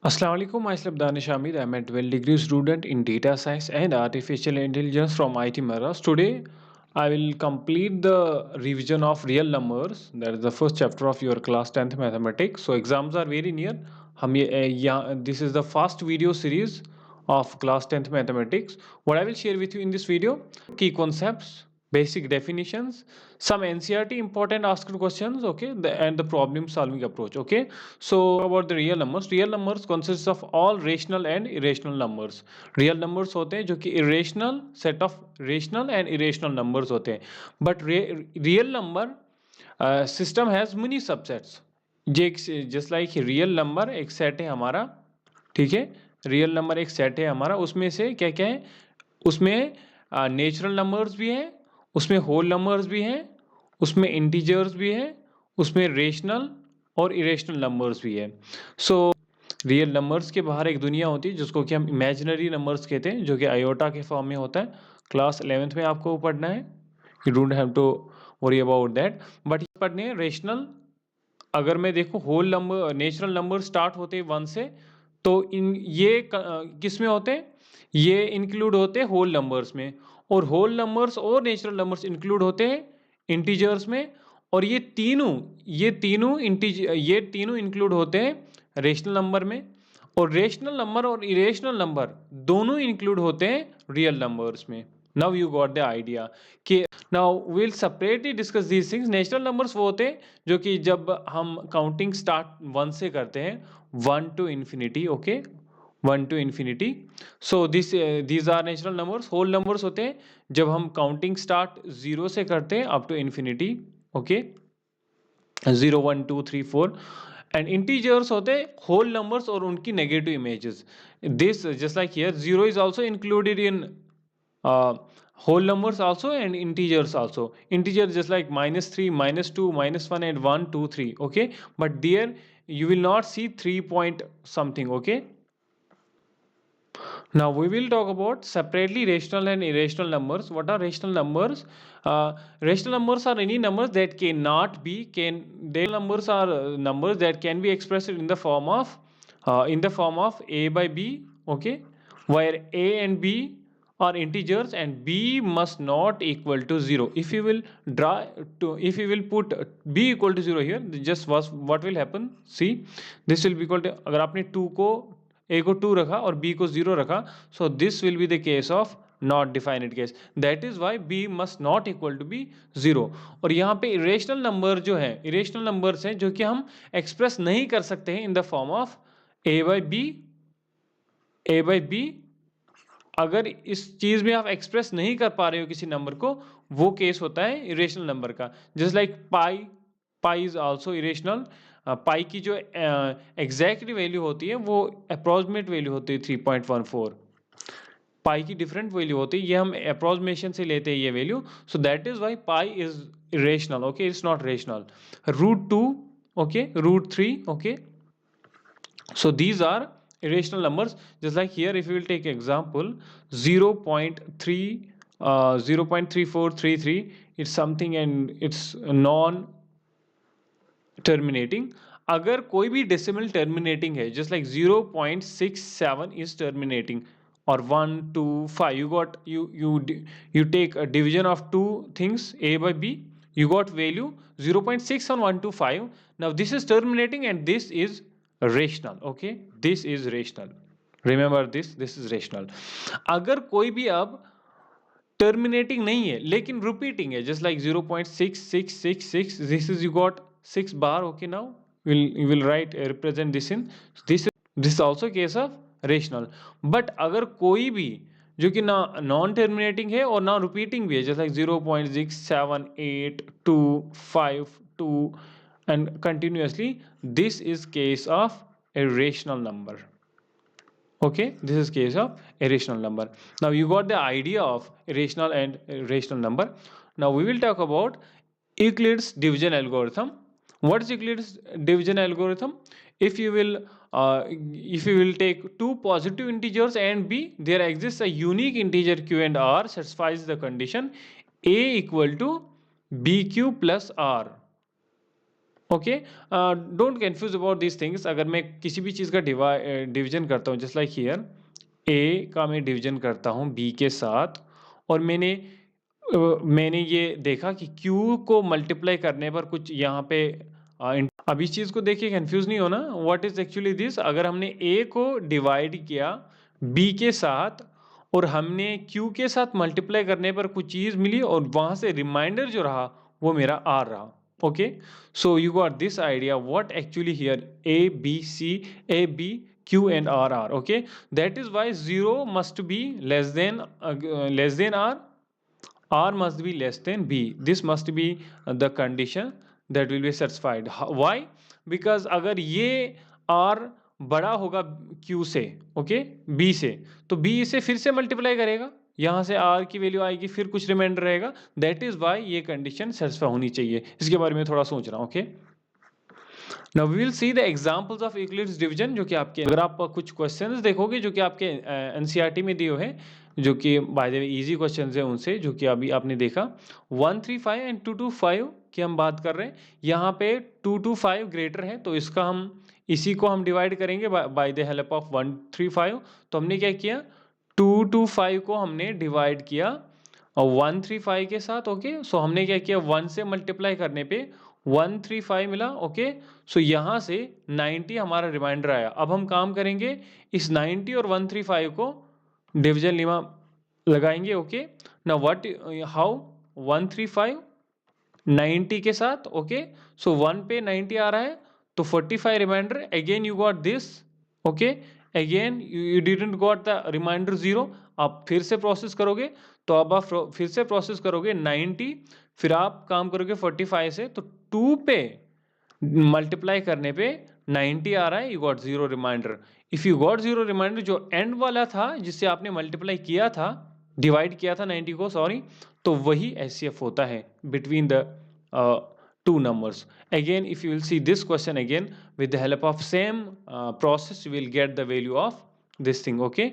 Assalamu alaikum, myself Danish Hamid. I'm a 12 degree student in data science and artificial intelligence from IT Madras. Today, I will complete the revision of real numbers. That is the first chapter of your class 10th mathematics. So exams are very near. This is the first video series of class 10th mathematics. What I will share with you in this video, key concepts, basic definitions, some NCRT important asked questions, okay, and the problem solving approach, okay. So about the real numbers consists of all rational and irrational numbers. Real numbers होते हैं जो कि irrational set of rational and irrational numbers होते हैं, but real number system has many subsets. Just like real number एक set है हमारा, ठीक है, रियल नंबर एक सेट है हमारा, उसमें से क्या क्या है, उसमें नेचुरल नंबर्स भी हैं, उसमें होल नंबर्स भी हैं, उसमें इंटीजर्स भी हैं, उसमें रेशनल और इरेशनल नंबर्स भी है। सो रियल नंबर्स के बाहर एक दुनिया होती है जिसको कि हम इमेजिनरी नंबर्स कहते हैं, जो कि आयोटा के फॉर्म में होता है। क्लास 11th में आपको पढ़ना है, you don't have to worry about that, but पढ़ने हैं रेशनल। अगर मैं देखूँ whole number natural number start होते हैं 1 से, तो इन ये किस में होते हैं, ये इंक्लूड होते हैं होल नंबर्स में, और होल नंबर्स और नेचुरल नंबर्स इंक्लूड होते हैं इंटीजर्स में, और ये तीनों इंक्लूड होते हैं रेशनल नंबर में, और रेशनल नंबर और इरेशनल नंबर दोनों इंक्लूड होते हैं रियल नंबर्स में। Now you got the idea कि now will separately discuss these things. Natural numbers वो होते हैं जो कि जब हम काउंटिंग स्टार्ट 1 से करते हैं, 1 to infinity, okay, 1 to infinity. So these are natural numbers. Whole numbers होते हैं जब हम काउंटिंग स्टार्ट 0 से करते हैं up to infinity, okay, 0 1 2 3 4। And integers होते हैं होल नंबर्स और उनकी negative images. This just like here 0 is also included in whole numbers also and integers also. Integers just like -3, -2, -1 and 1 2 3, okay, but there you will not see 3 point something, okay. Now we will talk about separately rational and irrational numbers. What are rational numbers? Rational numbers are any numbers that cannot be numbers are numbers that can be expressed in the form of a by b, okay, where a and b are integers and b must not equal to 0. If you will put b equal to 0 here, just what will happen, see, this will be equal to, अगर आपने 2 को ए को 2 रखा और B को 0 रखा, so this will be the case of not defined case, that is why B must not equal to B 0। और यहाँ पे इरेशनल नंबर जो है, इरेशनल नंबर्स हैं जो कि हम एक्सप्रेस नहीं कर सकते हैं in the form of A by B. अगर इस चीज में आप एक्सप्रेस नहीं कर पा रहे हो किसी नंबर को, वो केस होता है इरेशनल नंबर का। Just like pi is also irrational. Pi की जो एग्जैक्ट वैल्यू होती है वो अप्रोक्सीमेट वैल्यू होती है 3.14। पाई की डिफरेंट वैल्यू होती है, ये हम अप्रोक्सीमेशन से लेते हैं ये value, so that is why pi is irrational, okay, it's not rational. √2, okay, √3, okay, so these are irrational numbers. Just like here, if you will take example 0.3 0.3433, it's something and it's non terminating. अगर कोई भी decimal terminating है, just like 0.67 is terminating, और 1 2 5 you take a division of two things a by b, you got value 0.6 on 1 to 5. Now this is terminating and this is rational, okay, this is rational, remember this is rational. अगर कोई भी अब terminating नहीं है लेकिन repeating है, just like 0.6666, this is you got 6 bar, okay, now you will write represent this in this is also case of rational. But अगर कोई भी जो कि ना नॉन टर्मिनेटिंग है और ना रिपीटिंग भी है, जैसे like 0.678252 and continuously, this is case of a rational number, okay, this is case of irrational number. Now you got the idea of irrational and rational number. Now we will talk about Euclid's division algorithm. What is Euclid's division algorithm? If you will take two positive integers a and b, there exists a unique integer q and r satisfies the condition a equal to bq plus r. Okay, don't confuse about this things. अगर मैं किसी भी चीज़ का division करता हूँ, just like here ए का मैं division करता हूँ बी के साथ, और मैंने ये देखा कि क्यू को मल्टीप्लाई करने पर कुछ यहाँ पे अब इस चीज़ को देखिए कंफ्यूज नहीं होना। व्हाट इज एक्चुअली दिस, अगर हमने ए को डिवाइड किया बी के साथ और हमने क्यू के साथ मल्टीप्लाई करने पर कुछ चीज़ मिली और वहाँ से रिमाइंडर जो रहा वो मेरा आर रहा। Okay, so you got this idea what actually here a b c a b q and r are. Okay, that is why 0 must be less than r must be less than b. This must be the condition that will be satisfied. Why? Because अगर ये r बड़ा होगा q से, okay, b से, तो b इसे फिर से मल्टीप्लाई करेगा, यहाँ से r की वैल्यू आएगी, फिर कुछ रिमाइंडर रहेगा। दैट इज वाई ये कंडीशन सेटिस्फाई होनी चाहिए। इसके बारे में थोड़ा सोच रहा हूँ। Okay, now we will see the examples of Euclid's division, जो कि आपके, अगर आप कुछ क्वेश्चंस देखोगे जो कि आपके एनसीईआरटी में दिए हुए हैं, जो कि bye the way easy questions हैं उनसे, जो कि अभी आपने देखा 135 एंड 225 की हम बात कर रहे हैं। यहाँ पे 225 ग्रेटर है, तो इसका हम इसी को हम डिवाइड करेंगे बाय द हेल्प ऑफ 135। तो हमने क्या किया, 225 को हमने डिवाइड किया और 135 के साथ। ओके, सो हमने क्या किया, 1 से मल्टीप्लाई करने पे 135 मिला। ओके, सो यहाँ से 90 हमारा रिमाइंडर आया। अब हम काम करेंगे, इस 90 और 135 को डिवीजन लिमा लगाएंगे। ओके, ना व्हाट हाउ 135 90 के साथ। ओके, सो 1 पे 90 आ रहा है तो 45 remainder, again you got this. Okay, again you didn't got the remainder 0। आप फिर से प्रोसेस करोगे, तो अब आप फिर से प्रोसेस करोगे 90, फिर आप काम करोगे 45 से, तो 2 पे मल्टीप्लाई करने पे 90 आ रहा है, you got 0 remainder. If you got 0 remainder, जो एंड वाला था जिससे आपने मल्टीप्लाई किया था, डिवाइड किया था 90 को, सॉरी, तो वही एचसीएफ होता है between the two numbers. Again, if you will see this question again, with the help of same process, you will get the value of this thing. Okay,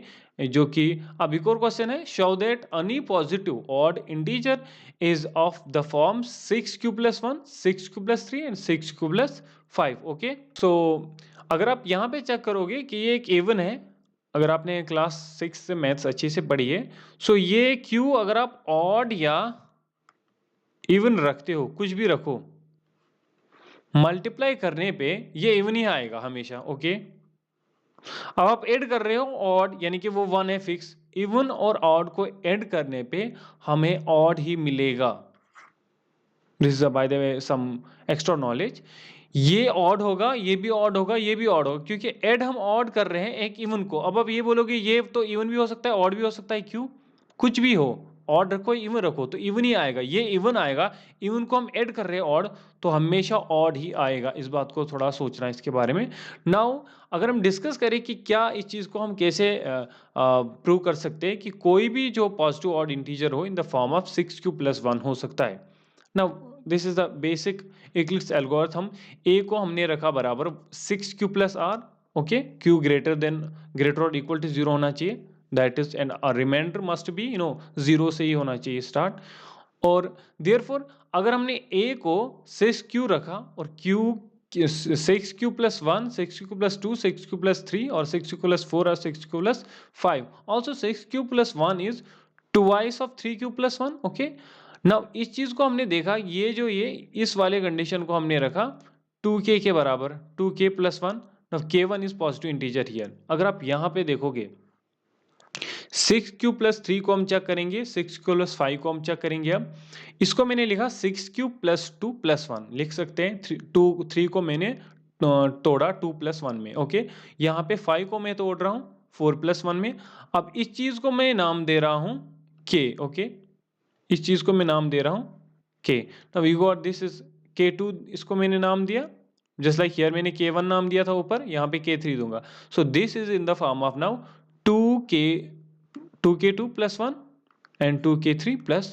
जो कि अब एक और क्वेश्चन है, show that any positive odd integer is of the form 6q plus 1, 6q plus 3 and 6q plus 5. Okay, so अगर आप यहाँ पे चेक करोगे कि ये एक इवन है, अगर आपने क्लास 6 से मैथ्स अच्छे से पढ़ी है, सो ये q अगर आप ऑड या इवन रखते हो, कुछ भी रखो, मल्टीप्लाई करने पे ये इवन ही आएगा हमेशा। ओके, अब आप ऐड कर रहे हो ऑड, यानी कि वो 1 है फिक्स, इवन और ऑड को ऐड करने पे हमें ऑड ही मिलेगा। This is by the way some extra knowledge. ये ऑड होगा, ये भी ऑड होगा, ये भी ऑड होगा, क्योंकि ऐड हम ऑड कर रहे हैं एक इवन को। अब आप ये बोलोगे ये तो इवन भी हो सकता है, ऑड भी हो सकता है, क्यों? कुछ भी हो, ऑड रखो इवन रखो, तो इवन ही आएगा, ये इवन आएगा। इवन को हम ऐड कर रहे हैं ऑड, तो हमेशा ऑड ही आएगा। इस बात को थोड़ा सोचना है इसके बारे में। नाउ अगर हम डिस्कस करें कि क्या इस चीज़ को हम कैसे प्रूव कर सकते हैं कि कोई भी जो पॉजिटिव ऑड इंटीजर हो in the form of 6q plus 1 हो सकता है। Now this is the basic Euclid's algorithm. A को हमने रखा बराबर 6q plus r। Okay, q greater और इक्वल टू 0 होना चाहिए, that is and remainder must be 0 से ही होना चाहिए स्टार्ट। और देयरफॉर अगर हमने a को 6q रखा और q 6q plus 1, 6q plus 2, 6q plus 3 और 6q plus 4 और 6q plus 5, also 6q plus 1 is twice of 3q plus 1। Okay, now इस चीज को हमने देखा, ये इस वाले कंडीशन को हमने रखा 2k के बराबर, 2k plus 1। Now k1 is positive integer here. अगर आप यहाँ पे देखोगे 6q plus 3 को हम चेक करेंगे, 6q plus 5 को हम चेक करेंगे। अब इसको मैंने लिखा 6q plus 2 plus 1 लिख सकते हैं। 3 को मैंने तोड़ा 2 plus 1 में। ओके, यहाँ पे 5 को मैं तोड़ रहा हूँ 4 plus 1 में। अब इस चीज को मैं नाम दे रहा हूँ k। ओके, इस चीज को मैं नाम दे रहा हूँ k। Now we got this is k2, इसको मैंने नाम दिया, जस्ट लाइक हियर मैंने k1 नाम दिया था ऊपर, यहाँ पे k3 दूंगा। So this is in the form of now 2k2 plus 1 and 2k3 plus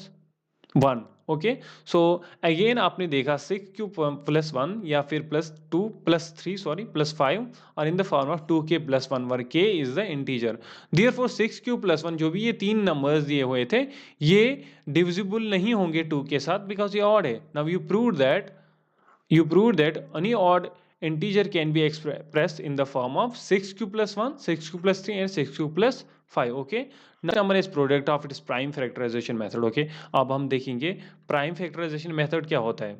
1। Okay, so again आपने देखा 6q plus 1 या फिर plus 2 plus 3 सॉरी plus 5 और इन the form of 2k plus 1 were k is the integer. Therefore 6q plus 1 जो भी ये तीन numbers दिए हुए थे, ये डिविजिबल नहीं होंगे 2 के साथ, बिकॉज ये ऑड है। Now you prove that You proved that any odd integer can be expressed in the form of 6 cube plus 1, 6 cube plus 3 and 6 cube plus 5. Okay, next number is product of its prime factorization method. Okay, अब हम देखेंगे prime factorization method क्या होता है.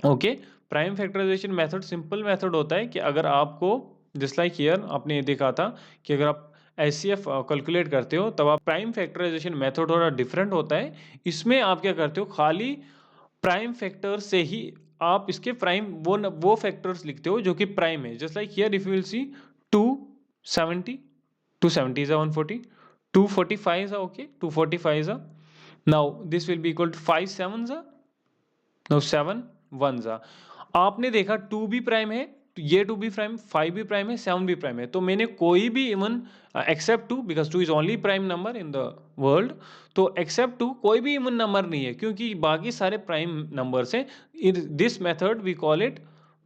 Okay, prime factorization method simple method होता है कि अगर आपको जस्ट लाइक हियर आपने ये देखा था कि अगर आप एचसीएफ कैलकुलेट करते हो तब आप प्राइम फैक्टराइजेशन मेथड थोड़ा डिफरेंट होता है. इसमें आप क्या करते हो, खाली प्राइम फैक्टर से ही आप इसके प्राइम वो फैक्टर्स लिखते हो जो कि प्राइम है. Just like here if you will see 270, 270 is a 140, 245 is a okay, 245 is a, now this will be equal to 5 sevens a, now 7 1 जा. आपने देखा 2 भी प्राइम है, ये 2 भी प्राइम, 5 भी प्राइम है, 7 भी प्राइम है. तो मैंने कोई भी even except 2 because 2 is only prime number in the world. तो एक्सेप्ट 2 कोई भी इवन नंबर नहीं है क्योंकि बाकी सारे प्राइम नंबर्स हैं. In this method we call it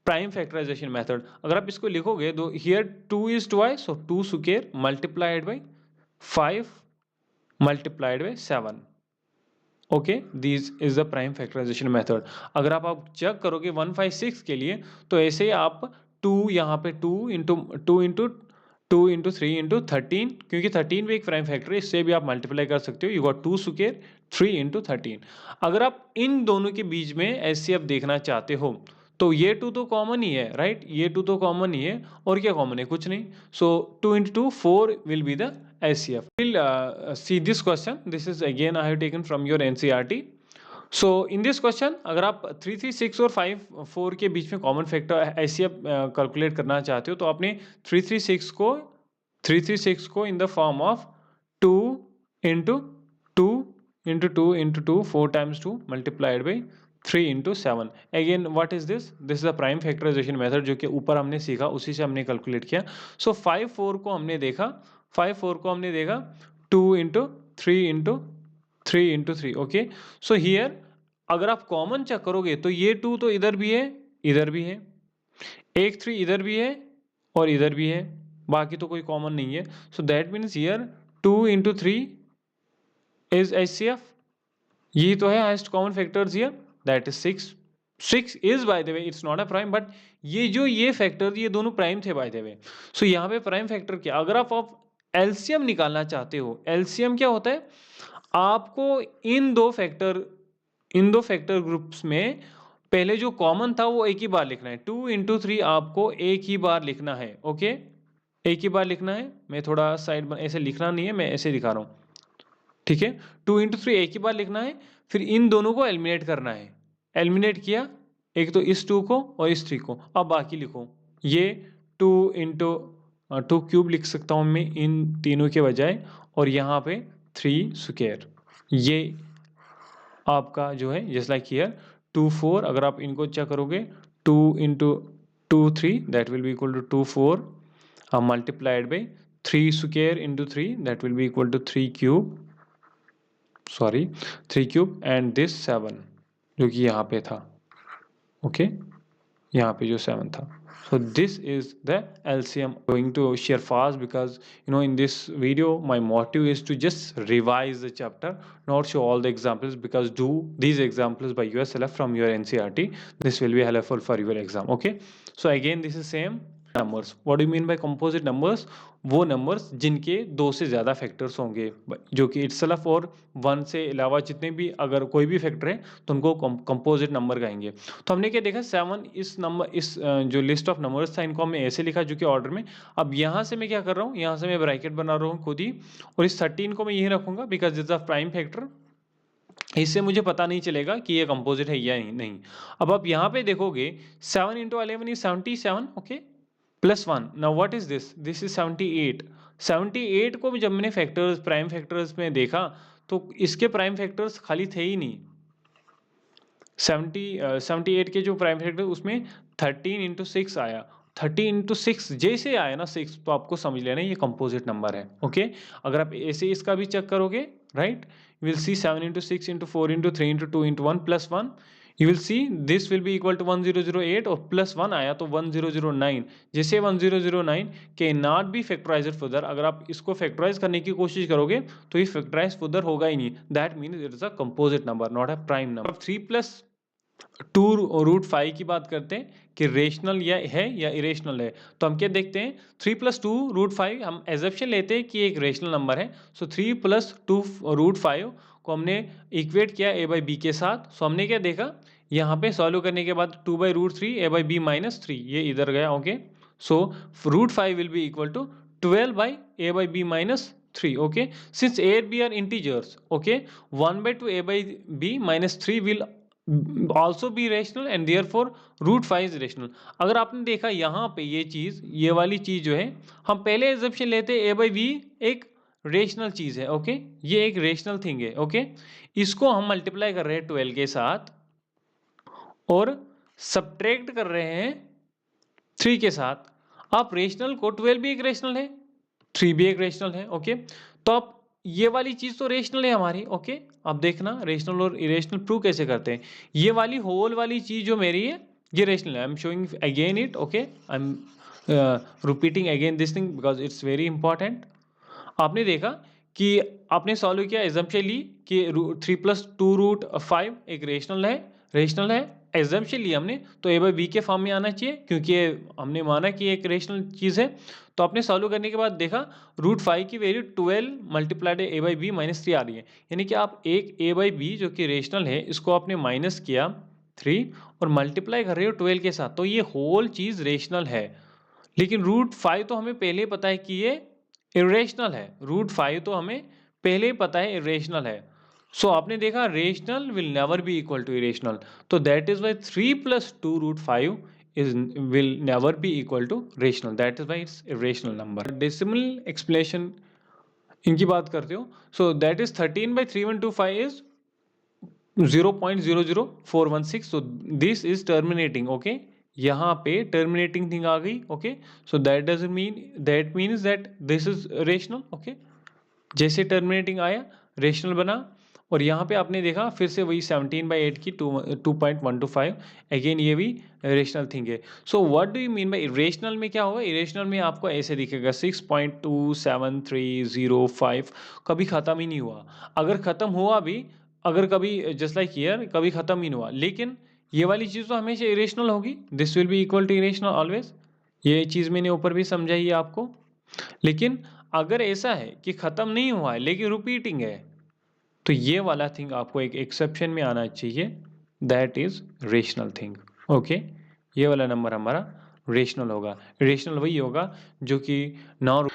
prime factorization method. अगर आप इसको लिखोगे तो here 2 is twice, so 2 square multiplied by 5 multiplied by 7. Okay, this is the prime factorization method. अगर आप चेक करोगे 156 के लिए तो ऐसे ही आप 2 यहाँ पे 2 इंटू 3 इंटू 13, क्योंकि 13 भी एक प्राइम फैक्टर है, इससे भी आप मल्टीप्लाई कर सकते हो. You got 2 square 3 into 13. अगर आप इन दोनों के बीच में एचसीएफ देखना चाहते हो तो ये 2 तो कॉमन ही है, राइट. ये 2 तो कॉमन ही है और क्या कॉमन है, कुछ नहीं. सो 2 into 2 4 will be the SCF. We'll see this question. This is again I have taken from your NCERT. So in this question अगर आप 3 3 6 और 5 4 के बीच में कॉमन फैक्टर SCF कैलकुलेट करना चाहते हो तो आपने 3 3 6 को in the form of 2 into 2 into 2 into 2 4 times 2 multiplied by 3 into 7. Again what is this, this is the prime factorization method जो कि ऊपर हमने सीखा उसी से हमने कैलकुलेट किया. सो 5 4 को हमने देखा, 5 4 को हमने देखा 2 into 3 into 3 into 3. Okay, so here अगर आप कॉमन चेक करोगे तो ये 2 तो इधर भी है, इधर भी है, एक 3 इधर भी है और इधर भी है, बाकी तो कोई कॉमन नहीं है. So that means here 2 into 3 is HCF. यही तो है highest common factors here, that is 6. 6 is by the way it's not a prime, but ये फैक्टर ये दोनों प्राइम थे बाय द वे. सो यहाँ पे प्राइम फैक्टर क्या, अगर आप एलसीएम निकालना चाहते हो, एलसीएम क्या होता है, आपको इन दो फैक्टर ग्रुप्स में पहले जो कॉमन था वो एक ही बार लिखना है. 2 इंटू 3 आपको एक ही बार लिखना है. ओके, एक ही बार लिखना है. मैं थोड़ा साइड ऐसे लिखना नहीं है, मैं ऐसे दिखा रहा हूँ, ठीक है. 2 इंटू 3 एक ही बार लिखना है, फिर इन दोनों को एलिमिनेट करना है. एलिमिनेट किया, एक तो इस 2 को और इस 3 को. अब बाकी लिखो, ये 2 इंटू 2 क्यूब लिख सकता हूँ मैं इन तीनों के बजाय, और यहाँ पे 3 स्क्वायर. ये आपका जो है जस्ट लाइक हियर 2 4, अगर आप इनको चेक करोगे 2 into 2 3 that will be equal to 2 4 multiplied by 3 square into 3 that will be equal to 3 cube, sorry 3 cube and this 7 जो कि यहाँ पे था. ओके, यहाँ पे जो 7 था. So this is the LCM. Going to share fast because in this video my motive is to just revise the chapter, not show all the examples, because do these examples by yourself from your NCERT. This will be helpful for your exam. Okay, so again this is same numbers. What do you mean by composite numbers? वो numbers जिनके 2 से ज़्यादा factors होंगे, जो कि itself और 1 से अलावा जितने भी अगर कोई भी फैक्टर है तो उनको कंपोजिट नंबर कहेंगे. तो हमने क्या देखा, 7 इस जो लिस्ट ऑफ नंबर्स था इनको हमने ऐसे लिखा जो कि ऑर्डर में. अब यहाँ से मैं क्या कर रहा हूँ, यहाँ से मैं ब्रैकेट बना रहा हूँ खुद ही, और इस 13 को मैं यही रखूँगा because is a prime factor. इससे मुझे पता नहीं चलेगा कि ये कंपोजिट है या नहीं. अब आप यहाँ पे देखोगे 7 into 11 is 77. Okay, plus 1. Now what is this, this is 78. 78 को जब मैंने फैक्टर्स प्राइम फैक्टर्स में देखा तो इसके प्राइम फैक्टर्स खाली थे ही नहीं. 78 के जो प्राइम फैक्टर उसमें 13 इंटू 6 आया. 30 इंटू 6 जैसे आया ना 6, तो आपको समझ लेना ये कंपोजिट नंबर है. ओके, अगर आप ऐसे इसका भी चेक करोगे, right, you will see 7 into 6 into 4 into 3 into 2 into 1 plus 1. You will see this will be equal to 1008 और प्लस 1 आया तो 1009. जैसे 1009 के नॉट बी फैक्टराइज्ड फर्दर, अगर आप इसको फैक्टराइज करने की कोशिश करोगे तो ये फैक्टराइज फर्दर होगा ही नहीं. That means it is a composite number, not a prime number. 3 plus 2√5 की बात करते हैं कि रेशनल या इरेशनल है। तो हम क्या देखते हैं, 3+2√5 हम एजप्शन लेते हैं कि एक रेशनल नंबर है। सो 3+2√5 को हमने इक्वेट किया ए बाई बी के साथ। सो हमने क्या देखा, यहाँ पे सॉल्व करने के बाद 2/√3 ए बाई बी -3 ये इधर गया। Okay, so √5 will be equal to 12 by A by B -3. Okay, since a and b are integers, okay, 1/2 a by b -3 will also be rational and therefore √5 is rational. अगर आपने देखा यहाँ पे ये वाली चीज़ जो है, हम पहले एजम्पशन लेते हैं a by b एक रेशनल चीज़ है। ओके, ये एक रेशनल थिंग है। ओके, इसको हम मल्टीप्लाई कर रहे हैं 12 के साथ और सब्ट्रैक्ट कर रहे हैं 3 के साथ। आप रेशनल को 12 भी एक रेशनल है, 3 भी एक रेशनल है। ओके, तो आप ये वाली चीज़ तो रेशनल है हमारी। ओके, अब देखना रेशनल और इरेशनल प्रूव कैसे करते हैं। ये वाली होल वाली चीज़ जो मेरी है ये रेशनल है। I am showing again it. Okay, I am repeating again this thing because it's very important. आपने देखा कि आपने सॉल्व किया, एजम्पशन ली कि 3+2√5 एक रेशनल है। एजम्पशन लिया हमने तो ए बाई बी के फॉर्म में आना चाहिए क्योंकि हमने माना कि एक रेशनल चीज़ है। तो आपने सॉल्व करने के बाद देखा √5 की value 12 multiplied A by B -3 आ रही है। यानी कि आप एक ए बाई बी जो कि रेशनल है इसको आपने माइनस किया 3 और मल्टीप्लाई कर रहे हो 12 के साथ, तो ये होल चीज़ रेशनल है। लेकिन √5 तो हमें पहले ही पता है कि ये इरेशनल है। √5 तो हमें पहले ही पता है इरेशनल है। सो आपने देखा rational will never be equal to irrational, तो that is why 3+2√5 is will never be equal to rational. That is why it's irrational number. Decimal explanation इनकी बात करते हो, so that is 13/3125 is 0.00416. So this is terminating. Okay, यहाँ पे terminating thing आ गई. Okay, so that doesn't mean, that means that this is rational. Okay, जैसे terminating आया rational बना। और यहाँ पे आपने देखा फिर से वही 17/8 की 2.125 अगेन ये भी रेशनल थिंग है। So what do you mean by irrational में क्या होगा, इरेशनल में आपको ऐसे दिखेगा 6.27305 कभी ख़त्म ही नहीं हुआ। अगर ख़त्म हुआ भी, अगर कभी जस्ट लाइक ईयर कभी ख़त्म ही नहीं हुआ, लेकिन ये वाली चीज़ तो हमेशा इरेशनल होगी। This will be equal to irrational always. ये चीज़ मैंने ऊपर भी समझाई है आपको। लेकिन अगर ऐसा है कि ख़त्म नहीं हुआ है लेकिन रिपीटिंग है, तो ये वाला थिंग आपको एक एक्सेप्शन में आना चाहिए, that is rational thing. Okay, ये वाला नंबर हमारा रेशनल होगा। रेशनल वही होगा जो कि non.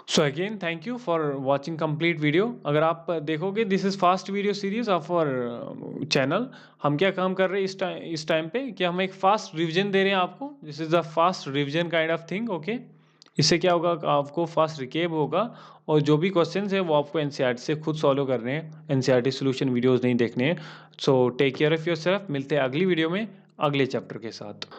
So again thank you for watching complete video. अगर आप देखोगे this is fast video series of our channel. हम क्या काम कर रहे हैं इस टाइम पे कि हम एक फास्ट रिवीजन दे रहे हैं आपको। This is the fast revision kind of thing. Okay, इससे क्या होगा, आपको फास्ट रिकेप होगा और जो भी क्वेश्चंस है वो आपको एनसीईआरटी से खुद सॉल्व करने हैं, एनसीईआरटी सॉल्यूशन वीडियोस नहीं देखने हैं। So take care of yourself. मिलते हैं अगली वीडियो में अगले चैप्टर के साथ।